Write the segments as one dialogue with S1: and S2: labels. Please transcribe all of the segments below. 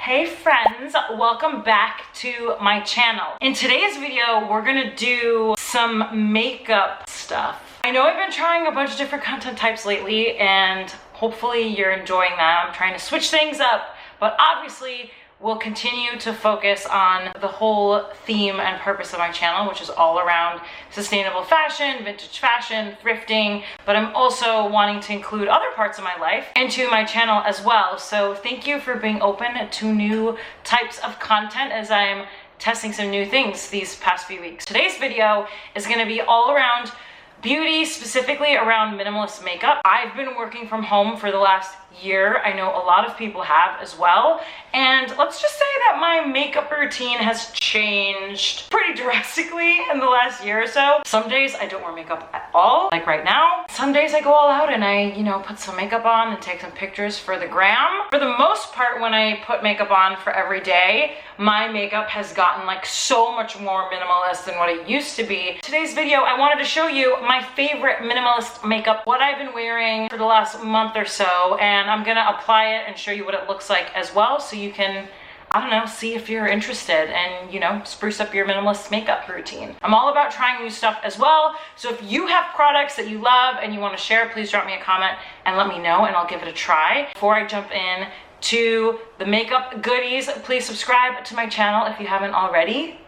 S1: Hey friends, welcome back to my channel. In today's video, we're gonna do some makeup stuff. I know I've been trying a bunch of different content types lately and hopefully you're enjoying that. I'm trying to switch things up, but obviously we'll continue to focus on the whole theme and purpose of my channel, which is all around sustainable fashion, vintage fashion, thrifting, but I'm also wanting to include other parts of my life into my channel as well. So thank you for being open to new types of content as I'm testing some new things these past few weeks. Today's video is gonna be all around beauty, specifically around minimalist makeup. I've been working from home for the last year. I know a lot of people have as well. And let's just say that my makeup routine has changed pretty drastically in the last year or so. Some days I don't wear makeup at all, like right now. Some days I go all out and I, put some makeup on and take some pictures for the gram. For the most part, when I put makeup on for every day, my makeup has gotten like so much more minimalist than what it used to be. Today's video, I wanted to show you my favorite minimalist makeup, what I've been wearing for the last month or so, and I'm gonna apply it and show you what it looks like as well, so you can, see if you're interested and, spruce up your minimalist makeup routine. I'm all about trying new stuff as well, so if you have products that you love and you wanna share, please drop me a comment and let me know and I'll give it a try. Before I jump in to the makeup goodies, please subscribe to my channel if you haven't already,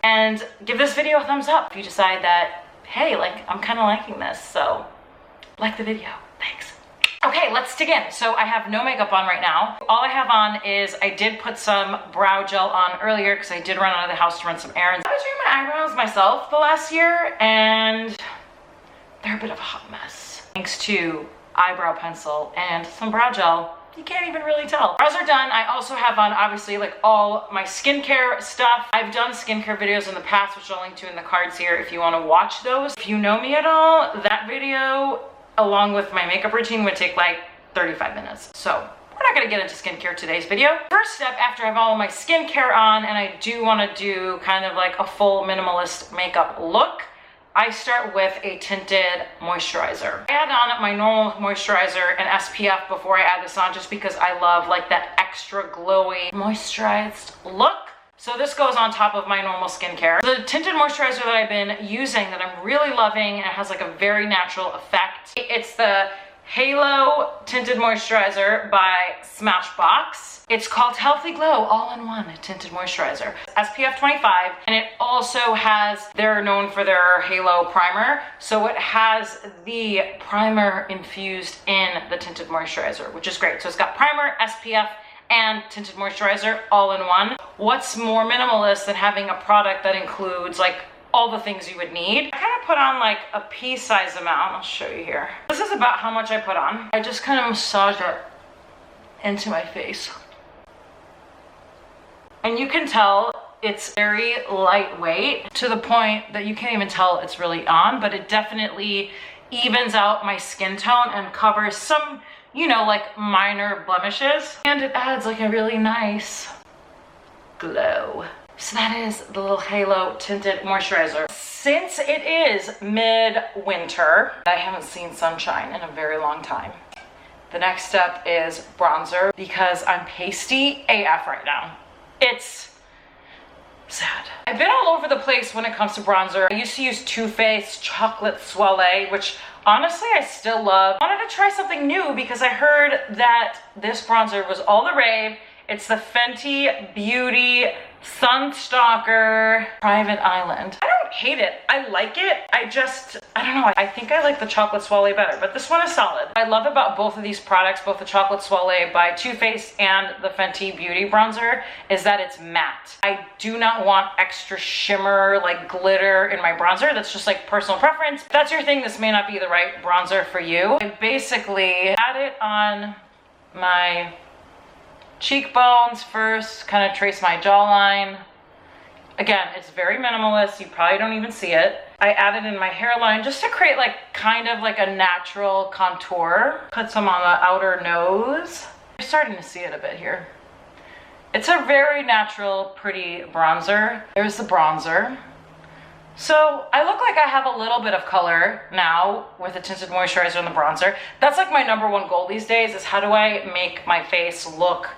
S1: and give this video a thumbs up if you decide that, hey, I'm kind of liking this, so like the video, thanks. Okay, let's dig in. So I have no makeup on right now. All I have on is, I did put some brow gel on earlier because I did run out of the house to run some errands. I was doing my eyebrows myself the last year and they're a bit of a hot mess. Thanks to eyebrow pencil and some brow gel, you can't even really tell. Brows are done. I also have on, obviously, all my skincare stuff. I've done skincare videos in the past, which I'll link to in the cards here if you want to watch those. If you know me at all, that video, along with my makeup routine, would take 35 minutes. So we're not gonna get into skincare today's video. First step, after I have all of my skincare on, and I do wanna do kind of a full minimalist makeup look, I start with a tinted moisturizer. I add on my normal moisturizer and SPF before I add this on, just because I love that extra glowy moisturized look. So this goes on top of my normal skincare. The tinted moisturizer that I've been using that I'm really loving, and it has a very natural effect. It's the Halo Tinted Moisturizer by Smashbox. It's called Healthy Glow All-in-One Tinted Moisturizer. SPF 25, and it also has, they're known for their Halo Primer, so it has the primer infused in the tinted moisturizer, which is great. So it's got primer, SPF, and tinted moisturizer all in one. What's more minimalist than having a product that includes all the things you would need? I kind of put on a pea-sized amount. I'll show you here. This is about how much I put on. I just kind of massage it into my face. And you can tell it's very lightweight to the point that you can't even tell it's really on, but it definitely evens out my skin tone and covers some, minor blemishes. And it adds a really nice glow. So that is the little Halo Tinted Moisturizer. Since it is mid-winter, I haven't seen sunshine in a very long time. The next step is bronzer, because I'm pasty AF right now. It's sad. I've been all over the place when it comes to bronzer. I used to use Too Faced Chocolate Soleil, which honestly I still love. I wanted to try something new because I heard that this bronzer was all the rave. It's the Fenty Beauty Sunstalker Private Island. I don't hate it. I like it. I don't know. I think I like the Chocolate Soleil better, but this one is solid. What I love about both of these products, both the Chocolate Soleil by Too Faced and the Fenty Beauty bronzer, is that it's matte. I do not want extra shimmer, glitter in my bronzer. That's just personal preference. If that's your thing, this may not be the right bronzer for you. I basically add it on my cheekbones first, kind of trace my jawline. Again, it's very minimalist. You probably don't even see it. I add it in my hairline just to create kind of a natural contour. Put some on the outer nose. You're starting to see it a bit here. It's a very natural, pretty bronzer. There's the bronzer. So I look like I have a little bit of color now with the tinted moisturizer and the bronzer. That's like my #1 goal these days, is how do I make my face look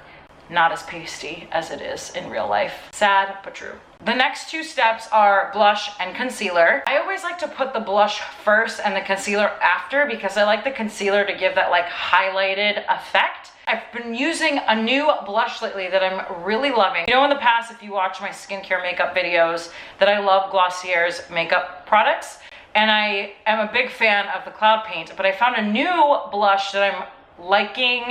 S1: not as pasty as it is in real life. Sad, but true. The next two steps are blush and concealer. I always like to put the blush first and the concealer after because I like the concealer to give that like highlighted effect. I've been using a new blush lately that I'm really loving. You know, in the past, if you watch my skincare makeup videos, that I love Glossier's makeup products. And I am a big fan of the Cloud Paint, but I found a new blush that I'm liking.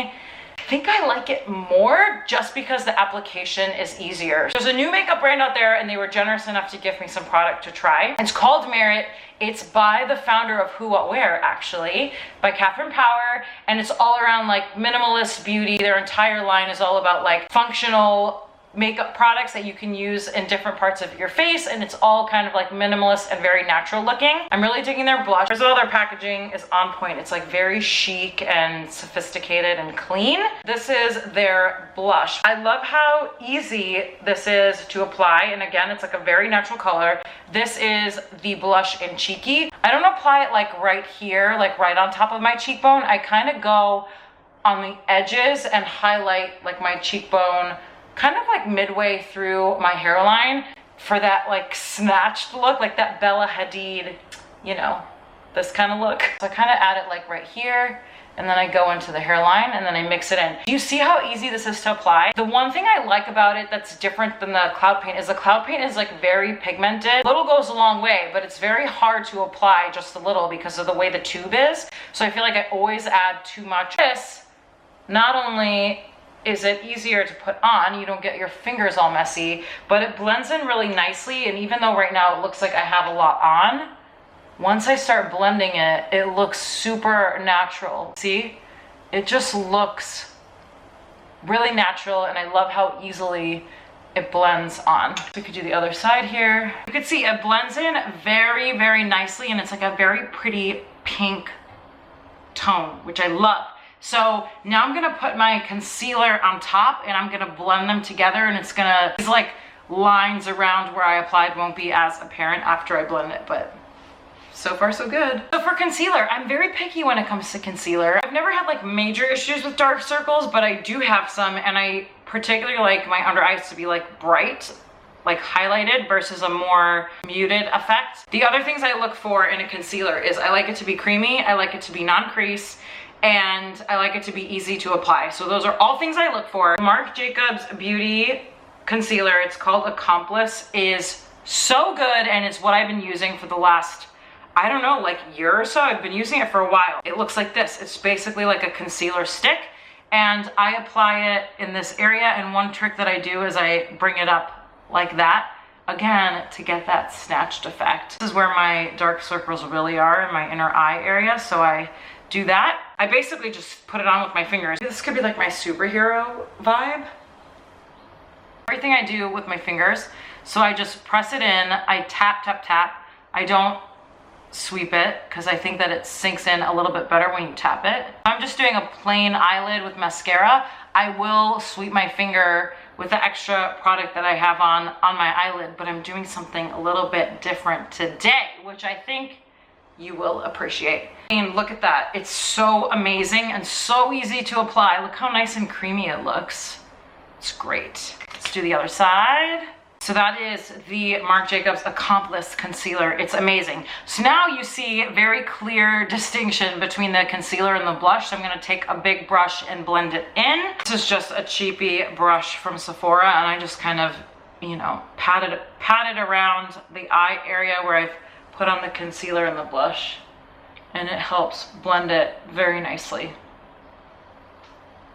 S1: I think I like it more just because the application is easier. There's a new makeup brand out there and they were generous enough to give me some product to try. It's called Merit. It's by the founder of Who What Wear, actually, by Catherine Power, and it's all around like minimalist beauty. Their entire line is all about like functional makeup products that you can use in different parts of your face, and it's all kind of like minimalist and very natural looking. I'm really digging their blush. First of all, their packaging is on point. It's like very chic and sophisticated and clean. This is their blush. I love how easy this is to apply, and again, it's like a very natural color. This is the blush in Cheeky. I don't apply it like right here, like right on top of my cheekbone. I kind of go on the edges and highlight like my cheekbone kind of like midway through my hairline for that like snatched look, like that Bella Hadid, you know, this kind of look. So I kind of add it like right here, and then I go into the hairline and then I mix it in. Do you see how easy this is to apply? The one thing I like about it that's different than the Cloud Paint is the Cloud Paint is like very pigmented. Little goes a long way, but it's very hard to apply just a little because of the way the tube is. So I feel like I always add too much. This, not only is it easier to put on, you don't get your fingers all messy, but it blends in really nicely. And even though right now it looks like I have a lot on, once I start blending it, it looks super natural. See, it just looks really natural, and I love how easily it blends on. We could do the other side here. You can see it blends in very, very nicely, and it's like a very pretty pink tone, which I love. So now I'm gonna put my concealer on top and I'm gonna blend them together, and these like lines around where I applied won't be as apparent after I blend it, but so far so good. So for concealer, I'm very picky when it comes to concealer. I've never had like major issues with dark circles, but I do have some, and I particularly like my under eyes to be like bright, like highlighted versus a more muted effect. The other things I look for in a concealer is I like it to be creamy, I like it to be non-crease, and I like it to be easy to apply. So those are all things I look for. Marc Jacobs Beauty concealer, it's called Accomplice, is so good, and it's what I've been using for the last, I don't know, like year or so. I've been using it for a while. It looks like this. It's basically like a concealer stick, and I apply it in this area, and one trick that I do is I bring it up like that, again, to get that snatched effect. This is where my dark circles really are, in my inner eye area, so I do that. I basically just put it on with my fingers. This could be like my superhero vibe. Everything I do with my fingers. So I just press it in, I tap, tap, tap. I don't sweep it because I think that it sinks in a little bit better when you tap it. I'm just doing a plain eyelid with mascara. I will sweep my finger with the extra product that I have on my eyelid, but I'm doing something a little bit different today, which I think you will appreciate. And look at that. It's so amazing and so easy to apply. Look how nice and creamy it looks. It's great. Let's do the other side. So that is the Marc Jacobs Accomplice concealer. It's amazing. So now you see very clear distinction between the concealer and the blush. So I'm gonna take a big brush and blend it in. This is just a cheapy brush from Sephora, and I just kind of, you know, pat it around the eye area where I've put on the concealer and the blush, and it helps blend it very nicely.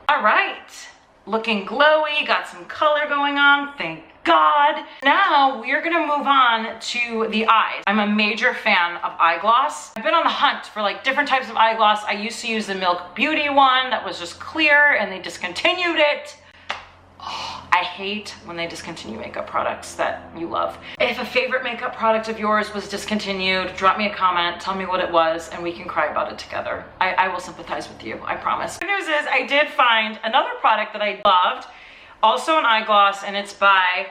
S1: All right, looking glowy, got some color going on, thank God. Now we are gonna move on to the eyes. I'm a major fan of eye gloss. I've been on the hunt for like different types of eye gloss. I used to use the Milk Beauty one that was just clear, and they discontinued it. Oh, I hate when they discontinue makeup products that you love. If a favorite makeup product of yours was discontinued, drop me a comment, tell me what it was, and we can cry about it together. I will sympathize with you, I promise. The good news is I did find another product that I loved, also an eye gloss, and it's by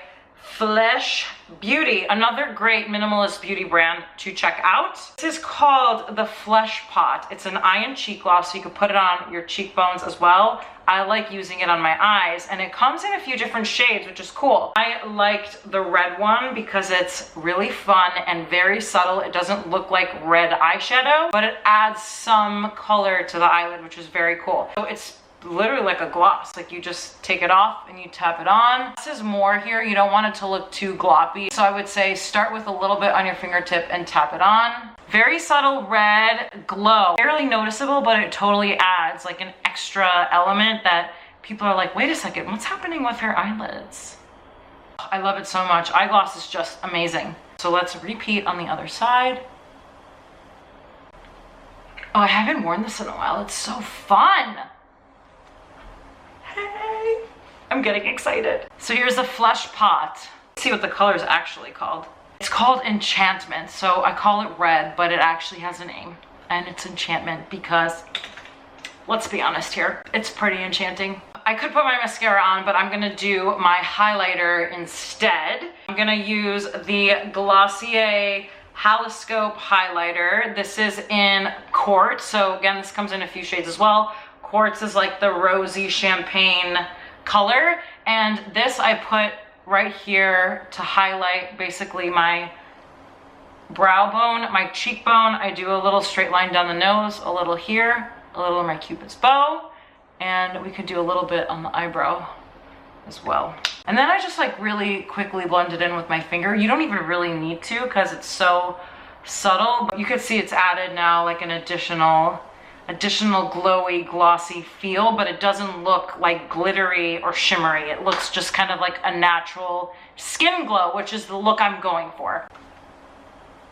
S1: Flesh Beauty, another great minimalist beauty brand to check out. This is called the Flesh Pot. It's an eye and cheek gloss, so you can put it on your cheekbones as well. I like using it on my eyes, and it comes in a few different shades, which is cool. I liked the red one because it's really fun and very subtle. It doesn't look like red eyeshadow, but it adds some color to the eyelid, which is very cool. So it's literally like a gloss. Like you just take it off and you tap it on. This is more here. You don't want it to look too gloppy. So I would say start with a little bit on your fingertip and tap it on. Very subtle red glow. Barely noticeable, but it totally adds like an extra element that people are like, wait a second, what's happening with her eyelids? I love it so much. Eye gloss is just amazing. So let's repeat on the other side. Oh, I haven't worn this in a while. It's so fun. Hey, I'm getting excited. So here's the Flesh Pot. Let's see what the color is actually called. It's called Enchantment. So I call it red, but it actually has a name, and it's Enchantment because, let's be honest here, it's pretty enchanting. I could put my mascara on, but I'm gonna do my highlighter instead. I'm gonna use the Glossier Haloscope highlighter. This is in Quartz. So again, this comes in a few shades as well. Quartz is like the rosy champagne color, and this I put right here to highlight basically my brow bone, my cheekbone. I do a little straight line down the nose, a little here, a little in my Cupid's bow, and we could do a little bit on the eyebrow as well. And then I just like really quickly blend it in with my finger. You don't even really need to because it's so subtle, but you can see it's added now like an additional glowy, glossy feel, but it doesn't look like glittery or shimmery. It looks just kind of like a natural skin glow, which is the look I'm going for.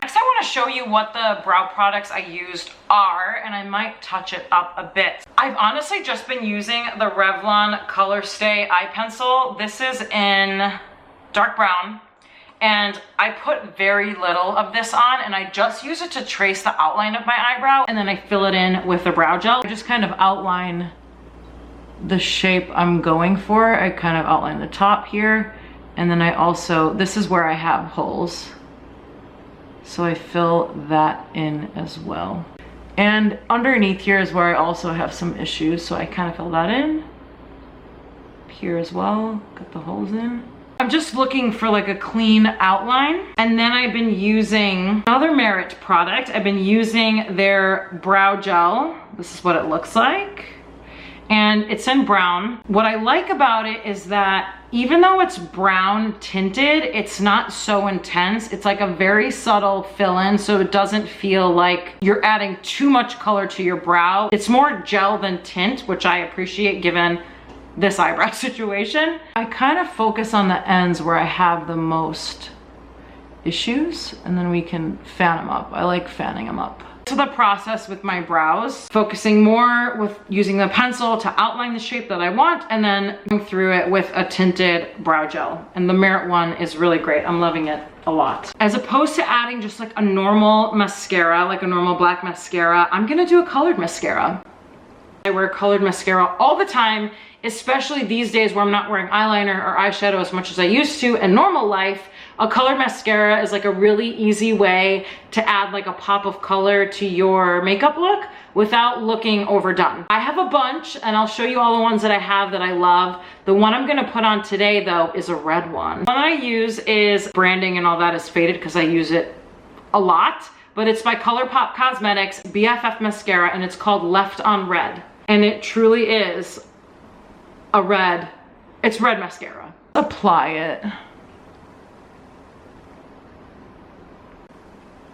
S1: Next, I want to show you what the brow products I used are, and I might touch it up a bit. I've honestly just been using the Revlon Color Stay Eye Pencil. This is in dark brown. And I put very little of this on, and I just use it to trace the outline of my eyebrow, and then I fill it in with the brow gel. I just kind of outline the shape I'm going for. I kind of outline the top here, and then I also, this is where I have holes, so I fill that in as well. And underneath here is where I also have some issues, so I kind of fill that in. Here as well, got the holes in. I'm just looking for like a clean outline. And then I've been using another Merit product. I've been using their brow gel. This is what it looks like. And it's in brown. What I like about it is that even though it's brown tinted, it's not so intense. It's like a very subtle fill-in, so it doesn't feel like you're adding too much color to your brow. It's more gel than tint, which I appreciate given this eyebrow situation. I kind of focus on the ends where I have the most issues, and then we can fan them up. I like fanning them up. So the process with my brows, focusing more with using the pencil to outline the shape that I want, and then going through it with a tinted brow gel. And the Merit one is really great. I'm loving it a lot. As opposed to adding just like a normal mascara, like a normal black mascara, I'm gonna do a colored mascara. I wear colored mascara all the time, especially these days where I'm not wearing eyeliner or eyeshadow as much as I used to in normal life. A colored mascara is like a really easy way to add like a pop of color to your makeup look without looking overdone. I have a bunch, and I'll show you all the ones that I have that I love. The one I'm gonna put on today though is a red one. The one I use is, branding and all that is faded because I use it a lot, but it's by ColourPop Cosmetics BFF mascara, and it's called Left on Red. And it truly is a red, it's red mascara. Apply it.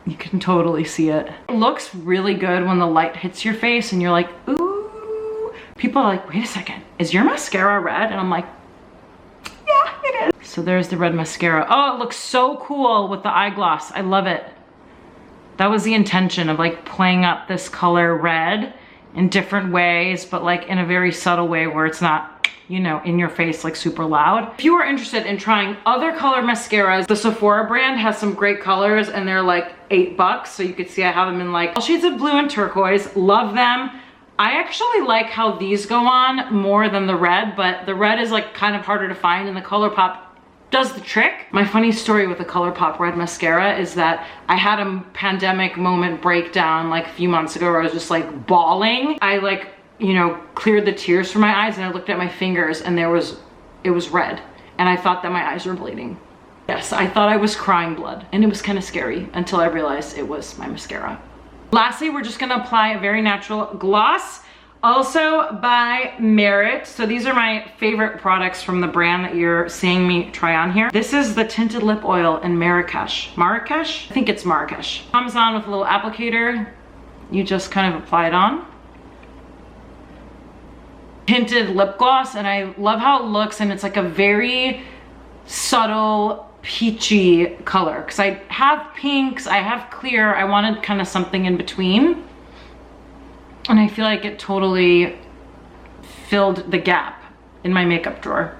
S1: You can totally see it. It looks really good when the light hits your face and you're like, ooh. People are like, wait a second, is your mascara red? And I'm like, yeah, it is. So there's the red mascara. Oh, it looks so cool with the eye gloss. I love it. That was the intention of like playing up this color red in different ways, but like in a very subtle way where it's not, you know, in your face like super loud. If you are interested in trying other color mascaras, the Sephora brand has some great colors and they're like $8. So you can see I have them in like all shades of blue and turquoise. Love them. I actually like how these go on more than the red, but the red is like kind of harder to find, and the ColourPop does the trick. My funny story with the ColourPop Red Mascara is that I had a pandemic moment breakdown like a few months ago where I was just like bawling. I like, you know, cleared the tears from my eyes and I looked at my fingers and it was red. And I thought that my eyes were bleeding. Yes, I thought I was crying blood and it was kind of scary until I realized it was my mascara. Lastly, we're just gonna apply a very natural gloss, also by Merit. So these are my favorite products from the brand that you're seeing me try on here. This is the Tinted Lip Oil in Marrakesh. Marrakesh? I think it's Marrakesh. Comes on with a little applicator. You just kind of apply it on. Tinted lip gloss, and I love how it looks, and it's like a very subtle peachy color because I have pinks, I have clear, I wanted kind of something in between, and I feel like it totally filled the gap in my makeup drawer.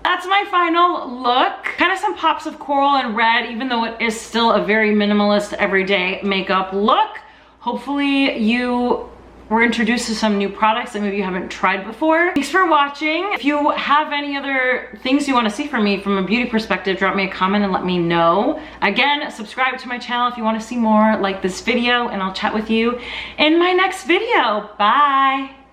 S1: That's my final look. Kind of some pops of coral and red, even though it is still a very minimalist everyday makeup look. Hopefully you were introduced to some new products that maybe you haven't tried before. Thanks for watching. If you have any other things you want to see from me from a beauty perspective, drop me a comment and let me know. Again, subscribe to my channel if you want to see more like this video, and I'll chat with you in my next video. Bye.